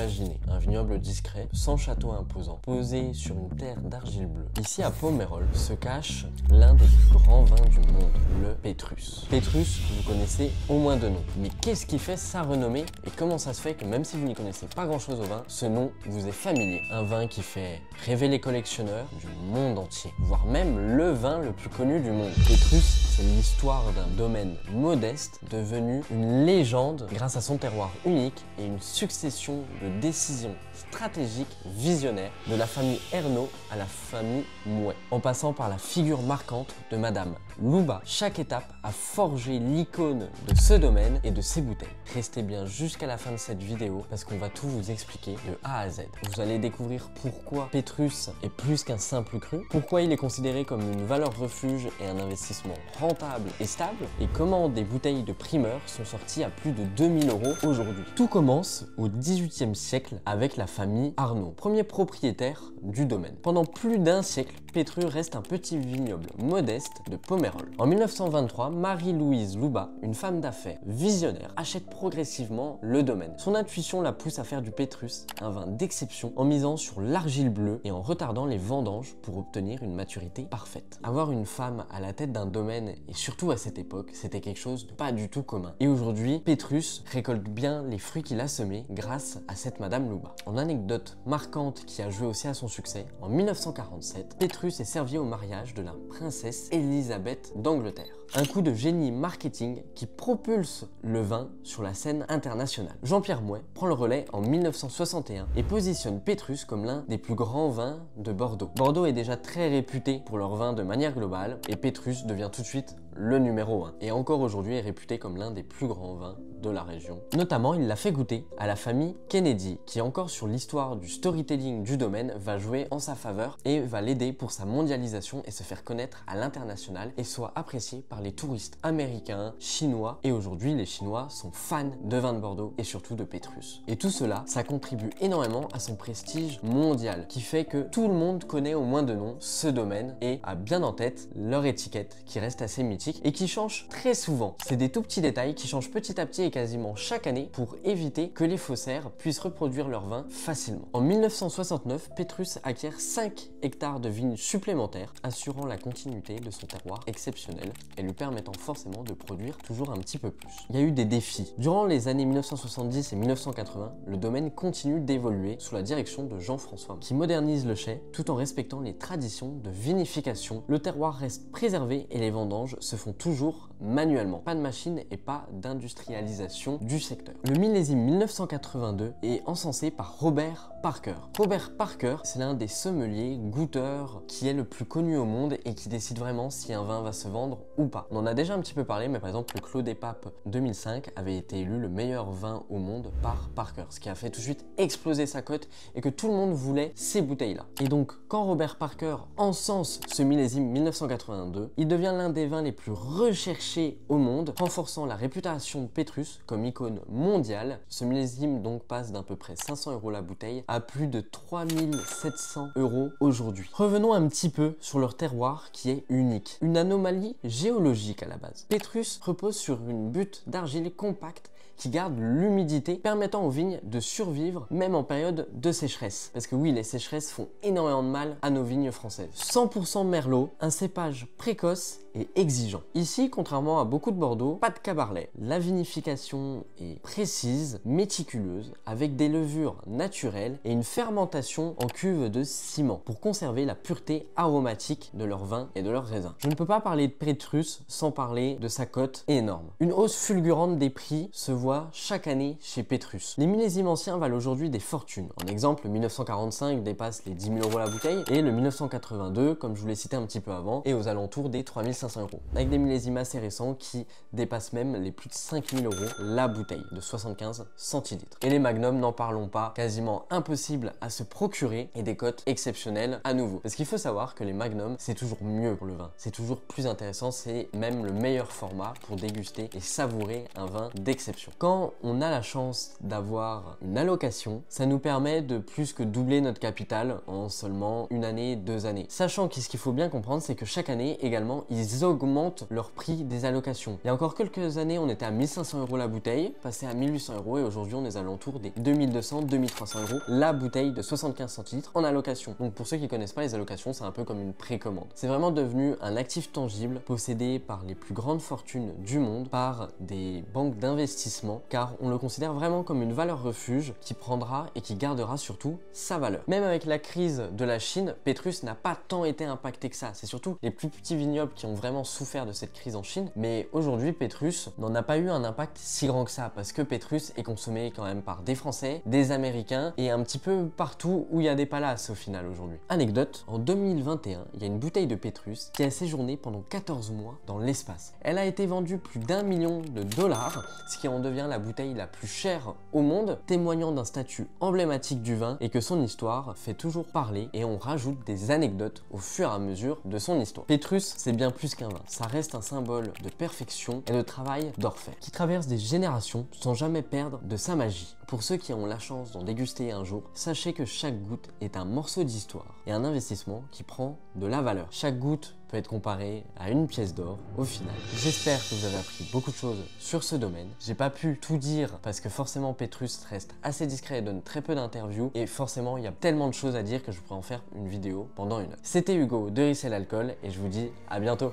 imaginez un vignoble discret, sans château imposant, posé sur une terre d'argile bleue. Ici à Pomerol se cache l'un des plus grands vins du monde, le Pétrus. Pétrus, vous connaissez au moins deux noms. Mais qu'est-ce qui fait sa renommée et comment ça se fait que même si vous n'y connaissez pas grand chose au vin, ce nom vous est familier? Un vin qui fait rêver les collectionneurs du monde entier, voire même le vin le plus connu du monde. Pétrus, c'est l'histoire d'un domaine modeste devenu une légende grâce à son terroir unique et une succession de décisions stratégiques visionnaires de la famille Ernaud à la famille Mouet, en passant par la figure marquante de Madame Louba. Chaque étape a forgé l'icône de ce domaine et de ses bouteilles. Restez bien jusqu'à la fin de cette vidéo parce qu'on va tout vous expliquer de A à Z. Vous allez découvrir pourquoi Pétrus est plus qu'un simple cru, pourquoi il est considéré comme une valeur refuge et un investissement rentable et stable, et comment des bouteilles de primeur sont sorties à plus de 2000 € aujourd'hui. Tout commence au XVIIIe siècle avec la famille Arnaud, premier propriétaire du domaine. Pendant plus d'un siècle, Pétrus reste un petit vignoble modeste de Pomerol. En 1923, Marie-Louise Louba, une femme d'affaires visionnaire, achète progressivement le domaine. Son intuition la pousse à faire du Pétrus un vin d'exception en misant sur l'argile bleue et en retardant les vendanges pour obtenir une maturité parfaite. Avoir une femme à la tête d'un domaine, et surtout à cette époque, c'était quelque chose de pas du tout commun. Et aujourd'hui, Pétrus récolte bien les fruits qu'il a semés grâce à cette Madame Louba. En anecdote marquante qui a joué aussi à son succès, en 1947, Pétrus est servi au mariage de la princesse Élisabeth d'Angleterre. Un coup de génie marketing qui propulse le vin sur la scène internationale. Jean-Pierre Mouet prend le relais en 1961 et positionne Pétrus comme l'un des plus grands vins de Bordeaux. Bordeaux est déjà très réputé pour leur vin de manière globale et Pétrus devient tout de suite le numéro 1 et encore aujourd'hui est réputé comme l'un des plus grands vins de la région. Notamment, il l'a fait goûter à la famille Kennedy qui, encore sur l'histoire du storytelling du domaine, va jouer en sa faveur et va l'aider pour sa mondialisation et se faire connaître à l'international et soit apprécié par les touristes américains, chinois, et aujourd'hui les Chinois sont fans de vin de Bordeaux et surtout de Pétrus. Et tout cela, ça contribue énormément à son prestige mondial qui fait que tout le monde connaît au moins de nom ce domaine et a bien en tête leur étiquette qui reste assez mythique et qui change très souvent. C'est des tout petits détails qui changent petit à petit et quasiment chaque année pour éviter que les faussaires puissent reproduire leur vin facilement. En 1969, Pétrus acquiert 5 hectares de vignes supplémentaires, assurant la continuité de son terroir exceptionnel et lui permettant forcément de produire toujours un petit peu plus. Il y a eu des défis. Durant les années 1970 et 1980, le domaine continue d'évoluer sous la direction de Jean-François qui modernise le chai tout en respectant les traditions de vinification. Le terroir reste préservé et les vendanges se font toujours manuellement. Pas de machine et pas d'industrialisation du secteur. Le millésime 1982 est encensé par Robert Parker. Robert Parker, c'est l'un des sommeliers goûteurs qui est le plus connu au monde et qui décide vraiment si un vin va se vendre ou pas. On en a déjà un petit peu parlé, mais par exemple le Clos des Papes 2005 avait été élu le meilleur vin au monde par Parker, ce qui a fait tout de suite exploser sa cote et que tout le monde voulait ces bouteilles-là. Et donc quand Robert Parker encense ce millésime 1982, il devient l'un des vins les plus recherchés au monde, renforçant la réputation de Pétrus comme icône mondiale. Ce millésime donc passe d'à peu près 500 € la bouteille à plus de 3700 € aujourd'hui. Revenons un petit peu sur leur terroir qui est unique. Une anomalie géologique à la base. Pétrus repose sur une butte d'argile compacte qui garde l'humidité, permettant aux vignes de survivre même en période de sécheresse. Parce que oui, les sécheresses font énormément de mal à nos vignes françaises. 100% Merlot, un cépage précoce et exigeant. Ici, contrairement à beaucoup de Bordeaux, pas de cabernet. La vinification est précise, méticuleuse, avec des levures naturelles et une fermentation en cuve de ciment pour conserver la pureté aromatique de leur vin et de leurs raisins. Je ne peux pas parler de Pétrus sans parler de sa cote énorme. Une hausse fulgurante des prix se voit chaque année chez Pétrus. Les millésimes anciens valent aujourd'hui des fortunes. En exemple, le 1945 dépasse les 10 000 € la bouteille et le 1982, comme je vous l'ai cité un petit peu avant, est aux alentours des 3500 €. Avec des millésimes assez récents qui dépassent même les plus de 5000 € la bouteille de 75 centilitres. Et les magnums, n'en parlons pas, quasiment impossible à se procurer et des cotes exceptionnelles à nouveau. Parce qu'il faut savoir que les magnums, c'est toujours mieux pour le vin. C'est toujours plus intéressant, c'est même le meilleur format pour déguster et savourer un vin d'exception. Quand on a la chance d'avoir une allocation, ça nous permet de plus que doubler notre capital en seulement une année, 2 années. Sachant que ce qu'il faut bien comprendre, c'est que chaque année également, ils augmentent leur prix des allocations. Il y a encore quelques années, on était à 1500 € la bouteille, passé à 1800 € et aujourd'hui on est à l'entour des 2200-2300 € la bouteille de 75 centilitres en allocation. Donc pour ceux qui connaissent pas les allocations, c'est un peu comme une précommande. C'est vraiment devenu un actif tangible possédé par les plus grandes fortunes du monde, par des banques d'investissement, car on le considère vraiment comme une valeur refuge qui prendra et qui gardera surtout sa valeur. Même avec la crise de la Chine, Pétrus n'a pas tant été impacté que ça. C'est surtout les plus petits vignobles qui ont vraiment souffert de cette crise en Chine. Mais aujourd'hui, Pétrus n'en a pas eu un impact si grand que ça, parce que Pétrus est consommé quand même par des Français, des Américains et un petit peu partout où il y a des palaces au final aujourd'hui. Anecdote, en 2021, il y a une bouteille de Pétrus qui a séjourné pendant 14 mois dans l'espace. Elle a été vendue plus d'1 million de dollars, ce qui en devient la bouteille la plus chère au monde, témoignant d'un statut emblématique du vin et que son histoire fait toujours parler, et on rajoute des anecdotes au fur et à mesure de son histoire. Pétrus, c'est bien plus qu'un vin, ça reste un symbole de perfection et de travail d'orfèvre, qui traverse des générations sans jamais perdre de sa magie. Pour ceux qui ont la chance d'en déguster un jour, sachez que chaque goutte est un morceau d'histoire et un investissement qui prend de la valeur. Chaque goutte peut être comparée à une pièce d'or au final. J'espère que vous avez appris beaucoup de choses sur ce domaine. J'ai pas pu tout dire parce que forcément Pétrus reste assez discret et donne très peu d'interviews, et forcément il y a tellement de choses à dire que je pourrais en faire une vidéo pendant 1 heure. C'était Hugo de Ricel Alcool et je vous dis à bientôt.